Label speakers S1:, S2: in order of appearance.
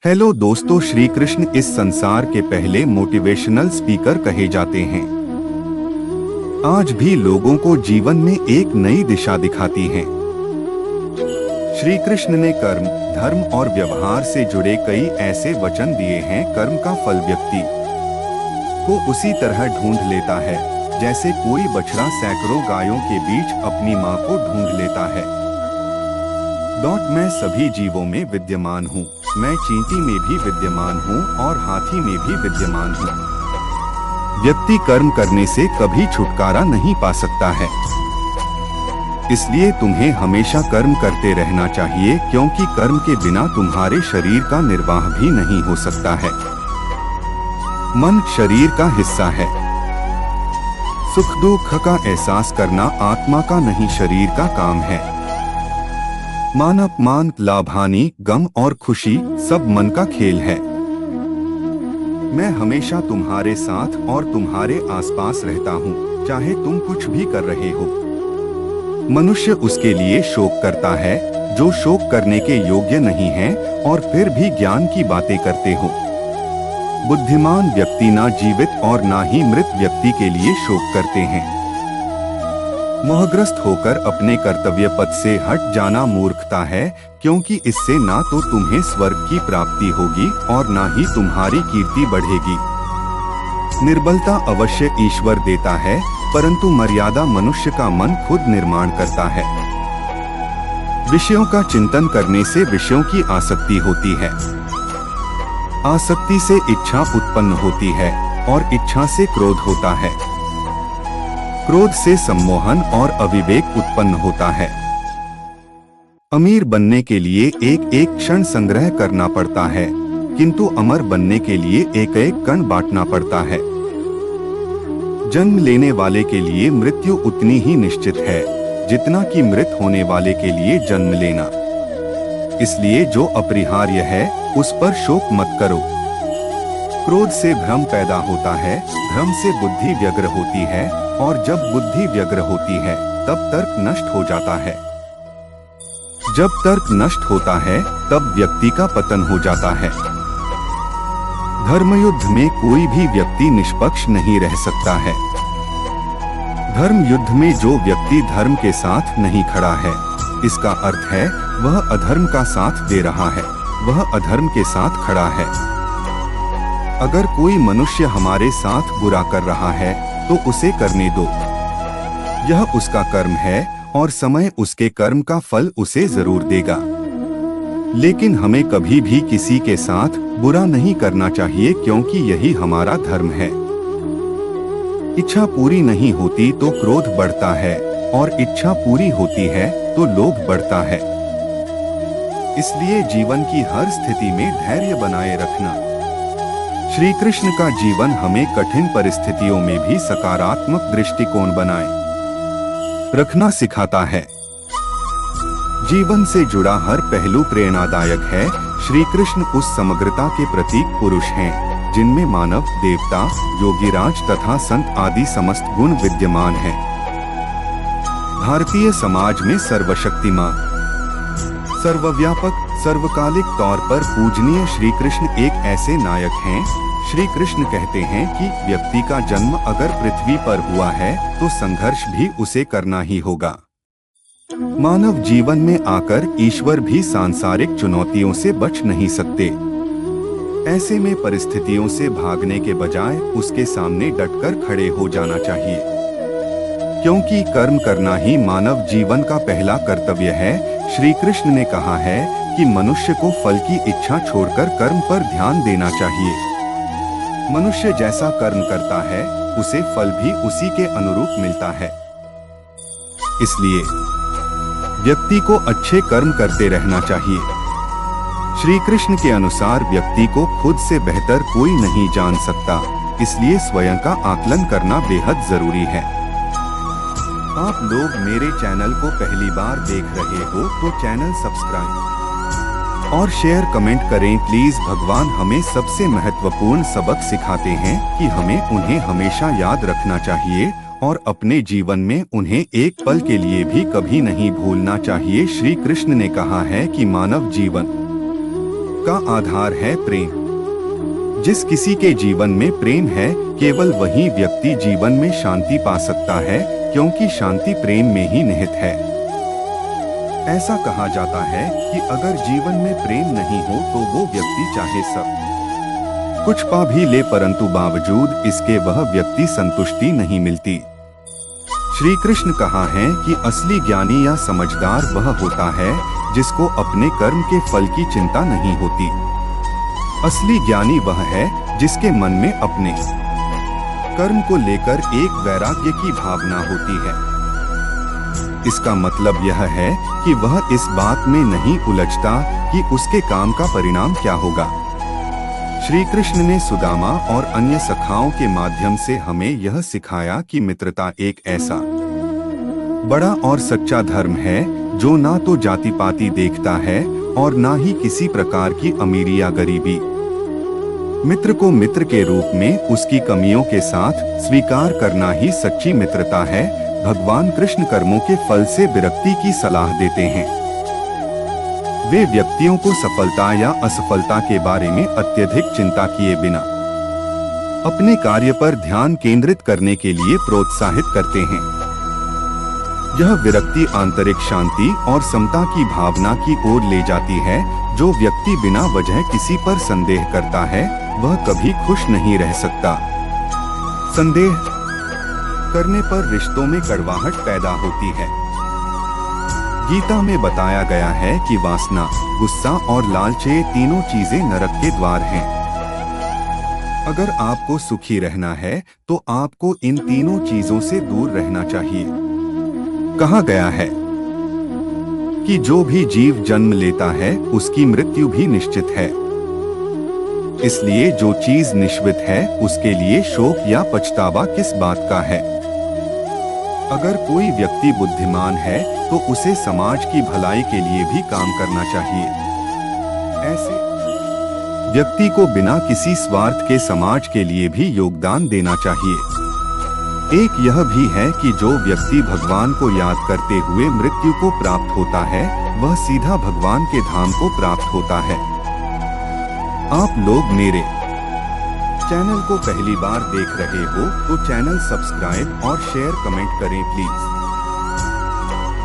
S1: Hello दोस्तों, श्री कृष्ण इस संसार के पहले मोटिवेशनल स्पीकर कहे जाते हैं। आज भी लोगों को जीवन में एक नई दिशा दिखाती हैं। श्री कृष्ण ने कर्म, धर्म और व्यवहार से जुड़े कई ऐसे वचन दिए हैं। कर्म का फल व्यक्ति को उसी तरह ढूंढ लेता है जैसे कोई बछड़ा सैकड़ों गायों के बीच अपनी मां को ढूंढ लेता है। मैं सभी जीवों में विद्यमान हूँ। मैं चींटी में भी विद्यमान हूँ और हाथी में भी विद्यमान हूँ। व्यक्ति कर्म करने से कभी छुटकारा नहीं पा सकता है, इसलिए तुम्हें हमेशा कर्म करते रहना चाहिए, क्योंकि कर्म के बिना तुम्हारे शरीर का निर्वाह भी नहीं हो सकता है। मन शरीर का हिस्सा है। सुख दुख का एहसास करना आत्मा का नहीं, शरीर का काम है। मान अपमान, लाभ हानि, गम और खुशी सब मन का खेल है। मैं हमेशा तुम्हारे साथ और तुम्हारे आसपास रहता हूँ, चाहे तुम कुछ भी कर रहे हो। मनुष्य उसके लिए शोक करता है जो शोक करने के योग्य नहीं है और फिर भी ज्ञान की बातें करते हो। बुद्धिमान व्यक्ति ना जीवित और ना ही मृत व्यक्ति के लिए शोक करते हैं। मोहग्रस्त होकर अपने कर्तव्य पथ से हट जाना मूर्खता है, क्योंकि इससे ना तो तुम्हें स्वर्ग की प्राप्ति होगी और ना ही तुम्हारी कीर्ति बढ़ेगी। निर्बलता अवश्य ईश्वर देता है, परंतु मर्यादा मनुष्य का मन खुद निर्माण करता है। विषयों का चिंतन करने से विषयों की आसक्ति होती है। आसक्ति से इच्छा उत्पन्न होती है और इच्छा से क्रोध होता है। क्रोध से सम्मोहन और अविवेक उत्पन्न होता है। अमीर बनने के लिए एक एक क्षण संग्रह करना पड़ता है, किंतु अमर बनने के लिए एक एक कण बांटना पड़ता है। जन्म लेने वाले के लिए मृत्यु उतनी ही निश्चित है जितना कि मृत होने वाले के लिए जन्म लेना। इसलिए जो अपरिहार्य है उस पर शोक मत करो। क्रोध से भ्रम पैदा होता है, भ्रम से बुद्धि व्यग्र होती है और जब बुद्धि व्यग्र होती है तब तर्क नष्ट हो जाता है। जब तर्क नष्ट होता है तब व्यक्ति का पतन हो जाता है। धर्मयुद्ध में कोई भी व्यक्ति निष्पक्ष नहीं रह सकता है। धर्म युद्ध में जो व्यक्ति धर्म के साथ नहीं खड़ा है, इसका अर्थ है वह अधर्म का साथ दे रहा है, वह अधर्म के साथ खड़ा है। अगर कोई मनुष्य हमारे साथ बुरा कर रहा है तो उसे करने दो। यह उसका कर्म है और समय उसके कर्म का फल उसे जरूर देगा। लेकिन हमें कभी भी किसी के साथ बुरा नहीं करना चाहिए, क्योंकि यही हमारा धर्म है। इच्छा पूरी नहीं होती तो क्रोध बढ़ता है और इच्छा पूरी होती है तो लोभ बढ़ता है। इसलिए जीवन की हर स्थिति में धैर्य बनाए रखना। श्री कृष्ण का जीवन हमें कठिन परिस्थितियों में भी सकारात्मक दृष्टिकोण बनाए रखना सिखाता है। जीवन से जुड़ा हर पहलू प्रेरणादायक है। श्री कृष्ण उस समग्रता के प्रतीक पुरुष हैं जिनमें मानव, देवता, योगीराज तथा संत आदि समस्त गुण विद्यमान हैं। भारतीय समाज में सर्वशक्तिमान, सर्वव्यापक, सर्वकालिक तौर पर पूजनीय श्री कृष्ण एक ऐसे नायक हैं। श्री कृष्ण कहते हैं कि व्यक्ति का जन्म अगर पृथ्वी पर हुआ है तो संघर्ष भी उसे करना ही होगा। मानव जीवन में आकर ईश्वर भी सांसारिक चुनौतियों से बच नहीं सकते। ऐसे में परिस्थितियों से भागने के बजाय उसके सामने डटकर खड़े हो जाना चाहिए, क्योंकि कर्म करना ही मानव जीवन का पहला कर्तव्य है। श्री कृष्ण ने कहा है कि मनुष्य को फल की इच्छा छोड़कर कर्म पर ध्यान देना चाहिए। मनुष्य जैसा कर्म करता है उसे फल भी उसी के अनुरूप मिलता है। इसलिए व्यक्ति को अच्छे कर्म करते रहना चाहिए। श्री कृष्ण के अनुसार व्यक्ति को खुद से बेहतर कोई नहीं जान सकता, इसलिए स्वयं का आकलन करना बेहद जरूरी है। आप लोग मेरे चैनल को पहली बार देख रहे हो तो चैनल सब्सक्राइब और शेयर कमेंट करें प्लीज। भगवान हमें सबसे महत्वपूर्ण सबक सिखाते हैं कि हमें उन्हें हमेशा याद रखना चाहिए और अपने जीवन में उन्हें एक पल के लिए भी कभी नहीं भूलना चाहिए। श्री कृष्ण ने कहा है कि मानव जीवन का आधार है प्रेम। जिस किसी के जीवन में प्रेम है, केवल वही व्यक्ति जीवन में शांति पा सकता है, क्योंकि शांति प्रेम में ही निहित है। ऐसा कहा जाता है कि अगर जीवन में प्रेम नहीं हो तो वो व्यक्ति चाहे सब कुछ पा भी ले, परंतु बावजूद इसके वह व्यक्ति संतुष्टि नहीं मिलती। श्री कृष्ण कहा है कि असली ज्ञानी या समझदार वह होता है जिसको अपने कर्म के फल की चिंता नहीं होती। असली ज्ञानी वह है जिसके मन में अपने कर्म को लेकर एक वैराग्य की भावना होती है। इसका मतलब यह है कि वह इस बात में नहीं उलझता कि उसके काम का परिणाम क्या होगा। श्री कृष्ण ने सुदामा और अन्य सखाओं के माध्यम से हमें यह सिखाया कि मित्रता एक ऐसा बड़ा और सच्चा धर्म है जो ना तो जाति पाति देखता है और ना ही किसी प्रकार की अमीरी या गरीबी। मित्र को मित्र के रूप में उसकी कमियों के साथ स्वीकार करना ही सच्ची मित्रता है। भगवान कृष्ण कर्मों के फल से विरक्ति की सलाह देते हैं। वे व्यक्तियों को सफलता या असफलता के बारे में अत्यधिक चिंता किए बिना अपने कार्य पर ध्यान केंद्रित करने के लिए प्रोत्साहित करते हैं। यह विरक्ति आंतरिक शांति और समता की भावना की ओर ले जाती है। जो व्यक्ति बिना वजह किसी पर संदेह करता है वह कभी खुश नहीं रह सकता। संदेह करने पर रिश्तों में कड़वाहट पैदा होती है। गीता में बताया गया है कि वासना, गुस्सा और लालच ये तीनों चीजें नरक के द्वार हैं। अगर आपको सुखी रहना है तो आपको इन तीनों चीजों से दूर रहना चाहिए। कहा गया है कि जो भी जीव जन्म लेता है उसकी मृत्यु भी निश्चित है। इसलिए जो चीज निश्चित है उसके लिए शोक या पछतावा किस बात का है। अगर कोई व्यक्ति बुद्धिमान है तो उसे समाज की भलाई के लिए भी काम करना चाहिए। ऐसे व्यक्ति को बिना किसी स्वार्थ के समाज के लिए भी योगदान देना चाहिए। एक यह भी है कि जो व्यक्ति भगवान को याद करते हुए मृत्यु को प्राप्त होता है वह सीधा भगवान के धाम को प्राप्त होता है। आप लोग मेरे चैनल को पहली बार देख रहे हो तो चैनल सब्सक्राइब और शेयर कमेंट करें प्लीज।